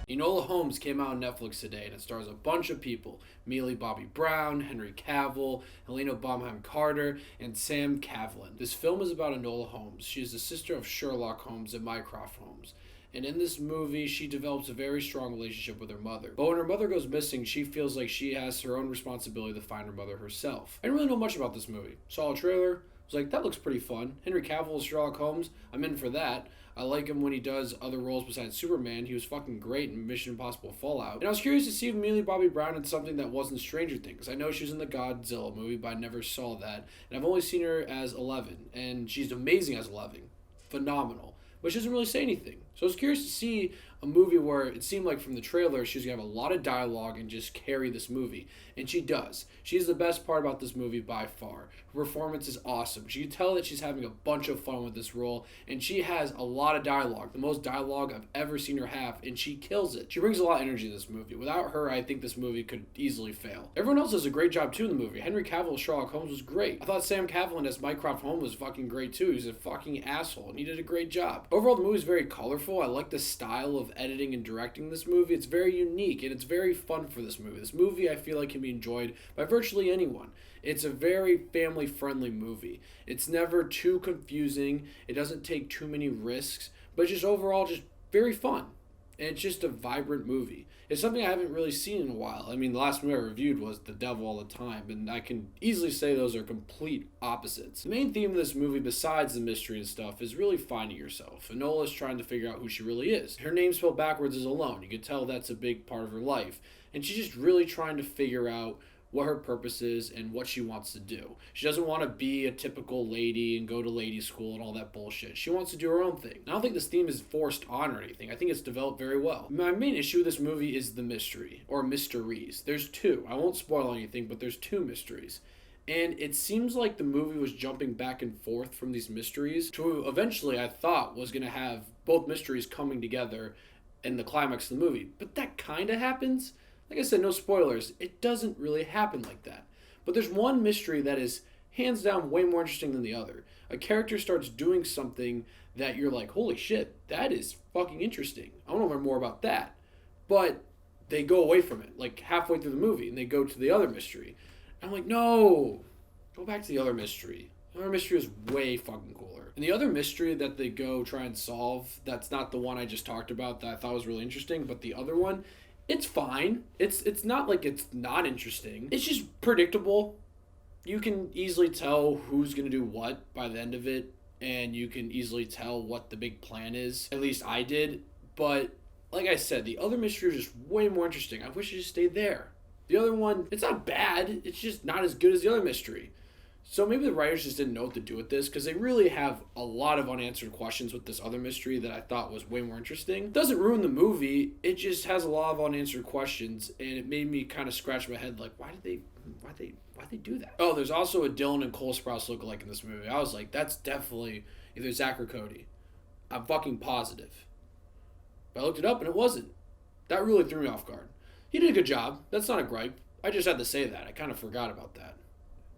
Enola Holmes came out on Netflix today, and it stars a bunch of people: Millie Bobby Brown, Henry Cavill, Helena Bonham Carter, and Sam Cavill. This film is about Enola Holmes. She is the sister of Sherlock Holmes and Mycroft Holmes. And in this movie, she develops a very strong relationship with her mother. But when her mother goes missing, she feels like she has her own responsibility to find her mother herself. I didn't really know much about this movie. Saw a trailer, was like, that looks pretty fun. Henry Cavill is Sherlock Holmes. I'm in for that. I like him when he does other roles besides Superman. He was fucking great in Mission Impossible Fallout. And I was curious to see if Millie Bobby Brown did something that wasn't Stranger Things. I know she was in the Godzilla movie, but I never saw that. And I've only seen her as Eleven, and she's amazing as Eleven. Phenomenal. But she doesn't really say anything. So I was curious to see a movie where it seemed like from the trailer she was going to have a lot of dialogue and just carry this movie. And she does. She's the best part about this movie by far. Her performance is awesome. You can tell that she's having a bunch of fun with this role, and she has a lot of dialogue. The most dialogue I've ever seen her have, and she kills it. She brings a lot of energy to this movie. Without her, I think this movie could easily fail. Everyone else does a great job too in the movie. Henry Cavill as Sherlock Holmes was great. I thought Sam Cavill as Mycroft Holmes was fucking great too. He's a fucking asshole, and he did a great job. Overall, the movie is very colorful. I like the style of editing and directing this movie. It's very unique, and it's very fun for this movie. This movie, I feel like, can be enjoyed by virtually anyone. It's a very family-friendly movie. It's never too confusing. It doesn't take too many risks, but just overall just very fun. And it's just a vibrant movie. It's something I haven't really seen in a while. I mean, the last movie I reviewed was The Devil All the Time, and I can easily say those are complete opposites. The main theme of this movie, besides the mystery and stuff, is really finding yourself. Enola's trying to figure out who she really is. Her name spelled backwards is Alone. You can tell that's a big part of her life. And she's just really trying to figure out what her purpose is and what she wants to do. She doesn't want to be a typical lady and go to lady school and all that bullshit. She wants to do her own thing. I don't think this theme is forced on or anything. I think it's developed very well. My main issue with this movie is the mystery, or mysteries. There's two. I won't spoil anything, but there's two mysteries. And it seems like the movie was jumping back and forth from these mysteries to eventually, I thought, was going to have both mysteries coming together in the climax of the movie. But that kind of happens. Like I said, no spoilers. It doesn't really happen like that. But there's one mystery that is hands down way more interesting than the other. A character starts doing something that you're like, holy shit, that is fucking interesting. I want to learn more about that. But they go away from it, like halfway through the movie, and they go to the other mystery. And I'm like, no, go back to the other mystery. The other mystery is way fucking cooler. And the other mystery that they go try and solve, that's not the one I just talked about that I thought was really interesting, but the other one, it's fine. It's not like it's not interesting. It's just predictable. You can easily tell who's going to do what by the end of it, and you can easily tell what the big plan is. At least I did. But like I said, the other mystery is just way more interesting. I wish it just stayed there. The other one, it's not bad. It's just not as good as the other mystery. So maybe the writers just didn't know what to do with this, because they really have a lot of unanswered questions with this other mystery that I thought was way more interesting. It doesn't ruin the movie, it just has a lot of unanswered questions, and it made me kind of scratch my head like, why did they do that? Oh, there's also a Dylan and Cole Sprouse lookalike in this movie. I was like, that's definitely either Zach or Cody. I'm fucking positive. But I looked it up and it wasn't. That really threw me off guard. He did a good job. That's not a gripe. I just had to say that. I kind of forgot about that.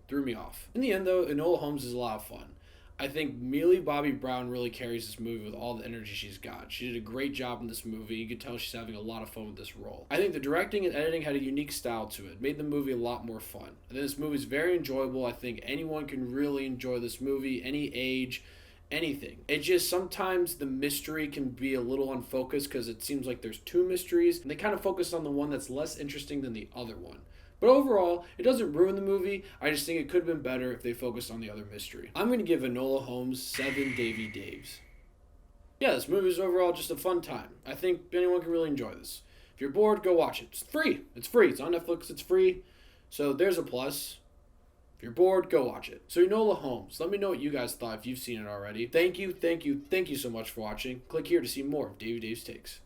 Threw me off. In the end, though, Enola Holmes is a lot of fun. I think Millie Bobby Brown really carries this movie with all the energy she's got. She did a great job in this movie. You could tell she's having a lot of fun with this role. I think the directing and editing had a unique style to it. Made the movie a lot more fun. I think this movie is very enjoyable. I think anyone can really enjoy this movie, any age, anything. It just sometimes the mystery can be a little unfocused because it seems like there's two mysteries, and they kind of focus on the one that's less interesting than the other one. But overall, it doesn't ruin the movie. I just think it could have been better if they focused on the other mystery. I'm going to give Enola Holmes 7 Davy Daves. Yeah, this movie is overall just a fun time. I think anyone can really enjoy this. If you're bored, go watch it. It's free. It's free. It's on Netflix. It's free. So there's a plus. If you're bored, go watch it. So Enola Holmes, let me know what you guys thought if you've seen it already. Thank you so much for watching. Click here to see more of Davy Dave's Takes.